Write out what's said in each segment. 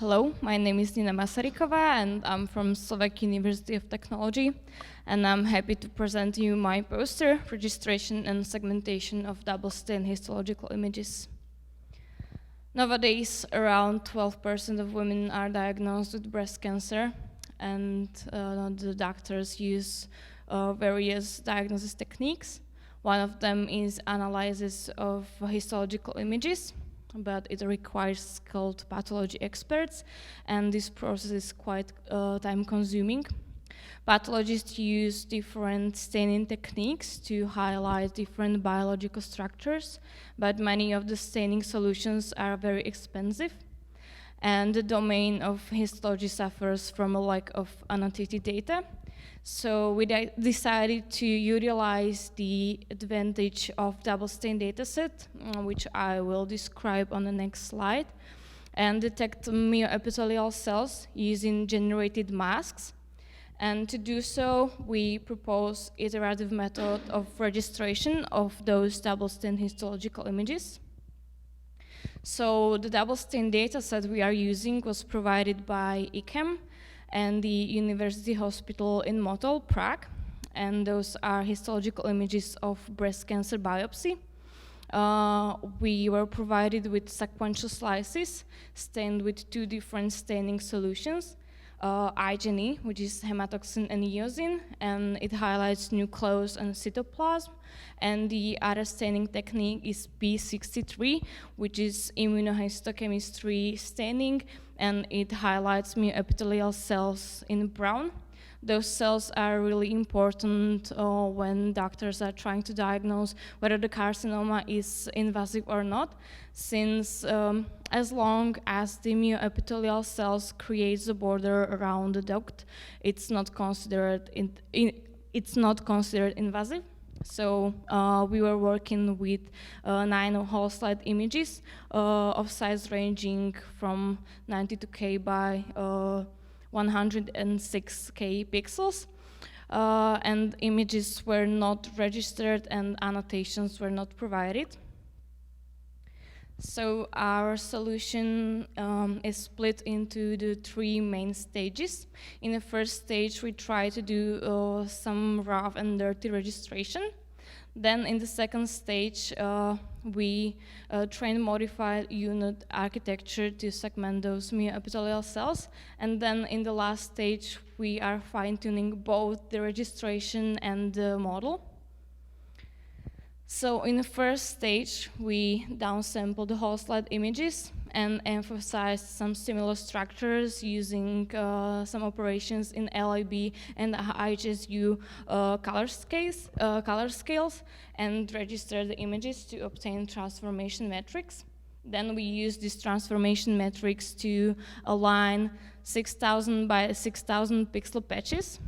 Hello, my name is Nina Masarykova, and I'm from Slovak University of Technology, and I'm happy to present you my poster, Registration and Segmentation of Double-Stain Histological Images. Nowadays, around 12% of women are diagnosed with breast cancer, and the doctors use various diagnosis techniques. One of them is analysis of histological images, but it requires skilled pathology experts, and this process is quite time-consuming. Pathologists use different staining techniques to highlight different biological structures, but many of the staining solutions are very expensive, and the domain of histology suffers from a lack of annotated data. So we decided to utilize the advantage of double-stain dataset, which I will describe on the next slide, and detect myoepithelial cells using generated masks. And to do so, we propose iterative method of registration of those double-stain histological images. So the double-stain dataset we are using was provided by ICAM and the University Hospital in Motol, Prague, and those are histological images of breast cancer biopsy. We were provided with sequential slices stained with two different staining solutions, IgE, which is hematoxylin and eosin, and it highlights nucleus and cytoplasm. And the other staining technique is P63, which is immunohistochemistry staining, and it highlights myoepithelial cells in brown. Those cells are really important when doctors are trying to diagnose whether the carcinoma is invasive or not, since as long as the myoepithelial cells creates a border around the duct, it's not considered invasive. So we were working with 9 whole slide images of size ranging from 92K by 106K pixels, and images were not registered and annotations were not provided. So our solution is split into the 3 main stages. In the first stage, we try to do some rough and dirty registration. Then in the second stage, we train modified unit architecture to segment those myoepithelial cells. And then in the last stage, we are fine-tuning both the registration and the model. So in the first stage, we downsample the whole slide images and emphasize some similar structures using some operations in LIB and IHSU color scales, and register the images to obtain transformation metrics. Then we use these transformation metrics to align 6,000 by 6,000 pixel patches.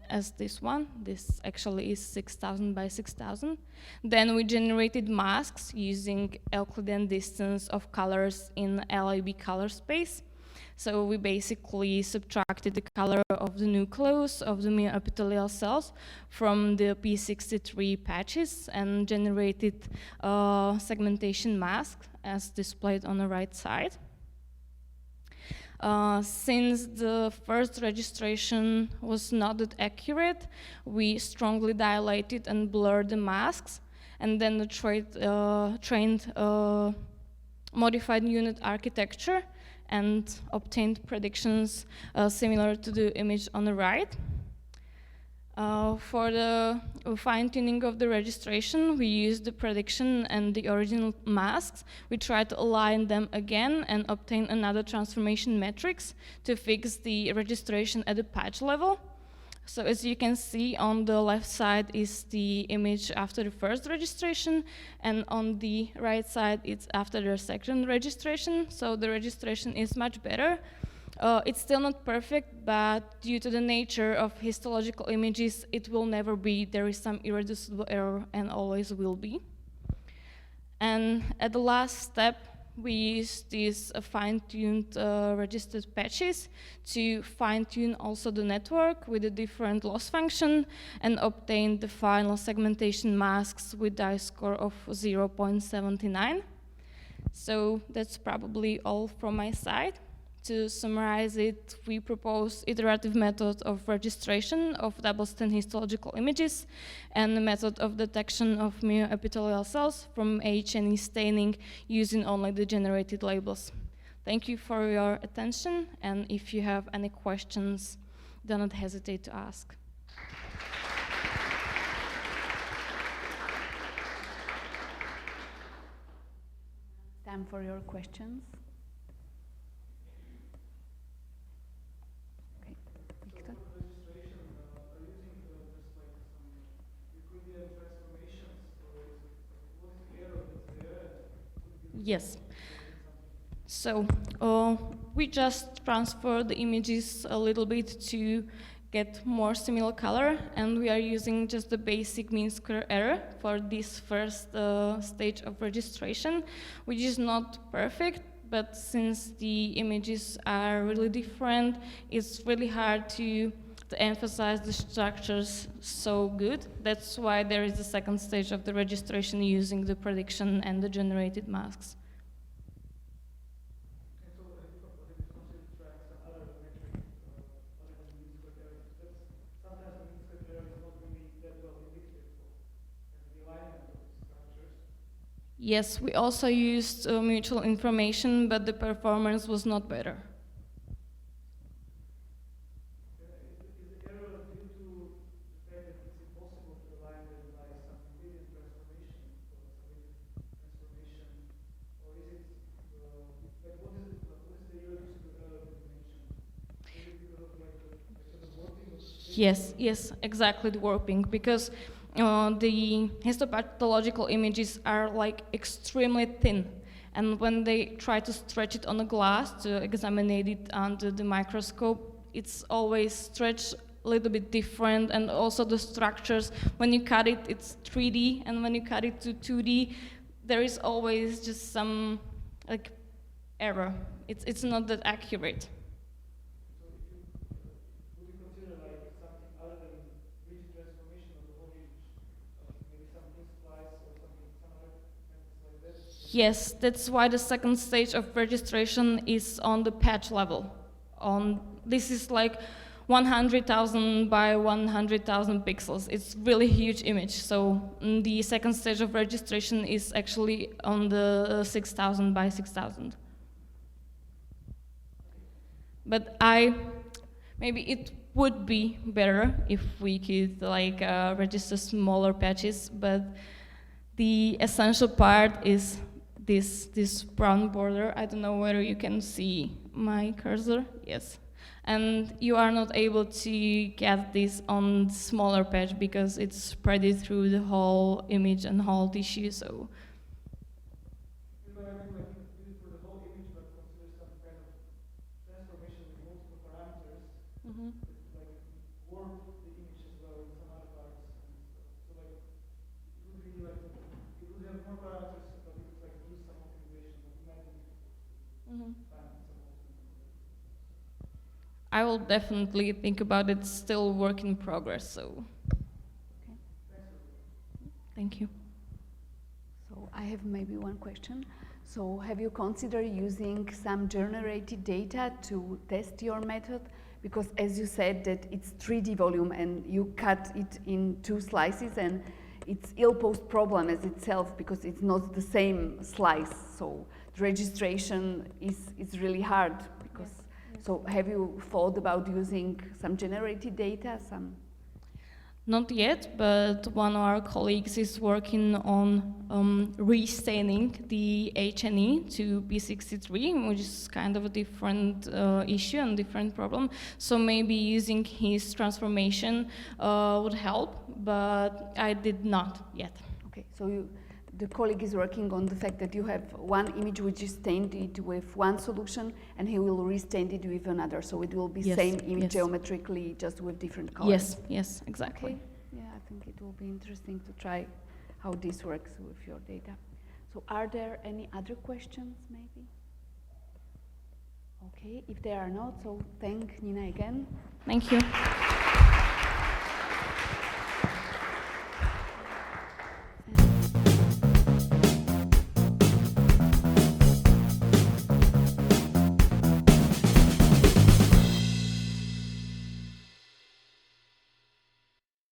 As this one. This actually is 6,000 by 6,000. Then we generated masks using Euclidean distance of colors in LIB color space. So we basically subtracted the color of the nucleus of the myoepithelial cells from the P63 patches and generated segmentation mask as displayed on the right side. Since the first registration was not that accurate, we strongly dilated and blurred the masks, and then the trained modified unit architecture and obtained predictions similar to the image on the right. For the fine-tuning of the registration, we used the prediction and the original masks. We tried to align them again and obtain another transformation metrics to fix the registration at the patch level. So as you can see, on the left side is the image after the first registration, and on the right side it's after the second registration. So the registration is much better. It's still not perfect, but due to the nature of histological images, it will never be. There is some irreducible error and always will be. And at the last step, we use these fine-tuned registered patches to fine-tune also the network with a different loss function and obtain the final segmentation masks with die score of 0.79. So that's probably all from my side. To summarize it, we propose iterative method of registration of double-strand histological images and the method of detection of myoepithelial cells from H&E staining using only the generated labels. Thank you for your attention, and if you have any questions, do not hesitate to ask. Time for your questions. Okay, Victor. For registration, are you using just like some Euclidean transformations, or what is the error that's there? Yes. So we just transfer the images a little bit to get more similar color, and we are using just the basic mean square error for this first stage of registration, which is not perfect, but since the images are really different, it's really hard to emphasize the structures so good. That's why there is the second stage of the registration using the prediction and the generated masks. Yes, we also used mutual information, but the performance was not better. Is the error due to the fact that it's impossible to align them by some Euclidean transformation, or is it, like what is the error due to the error that you mentioned? Is it because of like the warping? Yes, exactly, the warping, because the histopathological images are like extremely thin, and when they try to stretch it on a glass to examine it under the microscope, it's always stretched a little bit different, and also the structures, when you cut it, it's 3D, and when you cut it to 2D, there is always just some like error. It's not that accurate. Yes, that's why the second stage of registration is on the patch level. This is like 100,000 by 100,000 pixels. It's really huge image. So the second stage of registration is actually on the 6,000 by 6,000. But maybe it would be better if we could like register smaller patches, but the essential part is this brown border. I don't know whether you can see my cursor. Yes. And you are not able to get this on smaller patch because it's spread through the whole image and whole tissue. So. I will definitely think about it. Still work in progress, so. Okay. Thank you. So I have maybe one question. So have you considered using some generated data to test your method? Because as you said that it's 3D volume and you cut it in 2 slices, and it's ill-posed problem as itself because it's not the same slice. So the registration is really hard because. Yes. So have you thought about using some generated data? Not yet, but one of our colleagues is working on restaining the H&E to P63, which is kind of a different issue and different problem. So maybe using his transformation would help, but I did not yet. Okay, so the colleague is working on the fact that you have one image which is stained it with one solution, and he will restain it with another, so it will be same image geometrically, just with different colors. Yes, exactly. Okay. Yeah, I think it will be interesting to try how this works with your data. So are there any other questions, maybe? Okay, if there are not, so thank Nina again. Thank you.